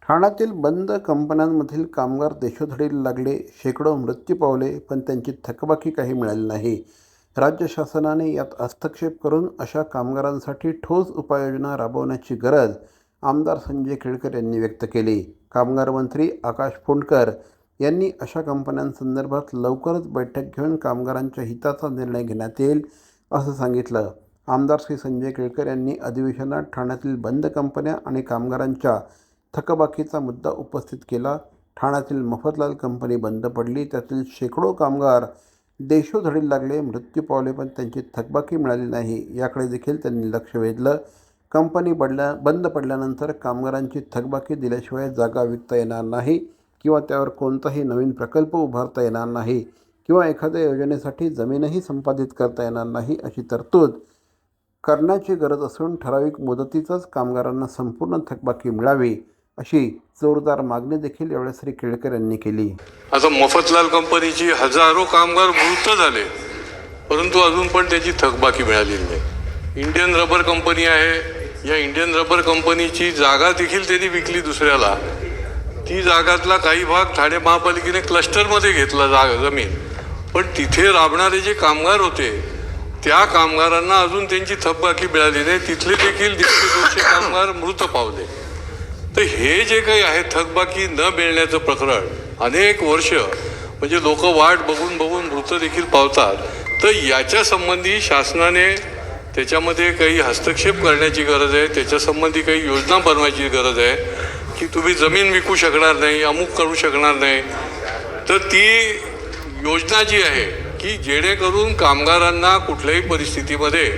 ठाण्यातील बंद कंपन्यांमधील कामगार देशोधडीला लागले, शेकडो मृत्यू पावले, पण त्यांची थकबाकी काही मिळाली नाही. राज्य शासनाने यात हस्तक्षेप करून अशा कामगारांसाठी ठोस उपाययोजना राबवण्याची गरज आमदार संजय केळकर यांनी व्यक्त केली. कामगार मंत्री आकाश फोंडकर यांनी अशा कंपन्यांसंदर्भात लवकरच बैठक घेऊन कामगारांच्या हिताचा निर्णय घेण्यात येईल असं सांगितलं. आमदार श्री संजय केळकर यांनी अधिवेशनात ठाण्यातील बंद कंपन्या आणि कामगारांच्या थकबाकीचा मुद्दा उपस्थित केला. ठाण्यातील मफतलाल कंपनी बंद पडली, त्यातील शेकडो कामगार देशोधडीला लागले, मृत्यू पावले, पण त्यांची थकबाकी मिळाली नाही. याकडे देखील त्यांनी लक्ष वेधलं. कंपनी बंद पडल्यानंतर कामगारांची थकबाकी दिल्याशिवाय जागा विकता येणार नाही किंवा त्यावर कोणताही नवीन प्रकल्प उभारता येणार नाही किंवा एखाद्या योजनेसाठी जमीनही संपादित करता येणार नाही अशी तरतूद करण्याची गरज असून ठराविक मुदतीतच कामगारांना संपूर्ण थकबाकी मिळावी अशी जोरदार मागणी देखील यावेळी श्री केळकर यांनी केली. आता मफतलाल कंपनीची हजारो कामगार मृत झाले, परंतु अजून पण त्याची थकबाकी मिळालेली नाही. इंडियन रबर कंपनी आहे, या इंडियन रबर कंपनीची जागा देखील त्यांनी विकली दुसऱ्याला. ती जागातला काही भाग ठाणे महापालिकेने क्लस्टरमध्ये घेतला जमीन, पण तिथे राबणारे जे कामगार होते त्या कामगारांना अजून त्यांची थकबाकी मिळाली नाही. तिथले देखील 150-200 कामगार मृत पावले. तर हे जे काही आहे थकबाकी न मिळण्याचं प्रकरण अनेक वर्ष, म्हणजे लोक वाट बघून बघून मृत देखील पावतात. तर याच्या संबंधी शासनाने त्याच्यामध्ये काही हस्तक्षेप करण्याची गरज आहे. त्याच्यासंबंधी काही योजना बनवायची गरज आहे की तुम्ही जमीन विकू शकणार नाही, अमुक करू शकणार नाही. तर ती योजना जी आहे की जेणेकरून कामगारांना कुठल्याही परिस्थितीमध्ये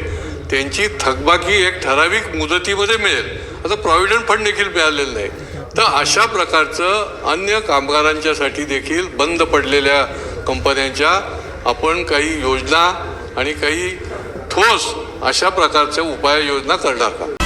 त्यांची थकबाकी एक ठराविक मुदतीमध्ये मिळेल. आता प्रॉव्हिडंट फंड देखील मिळालेलं नाही. तर अशा प्रकारचं अन्य कामगारांच्यासाठी देखील बंद पडलेल्या कंपन्यांच्या आपण काही योजना आणि काही ठोस अशा प्रकारच्या उपाययोजना करणार का?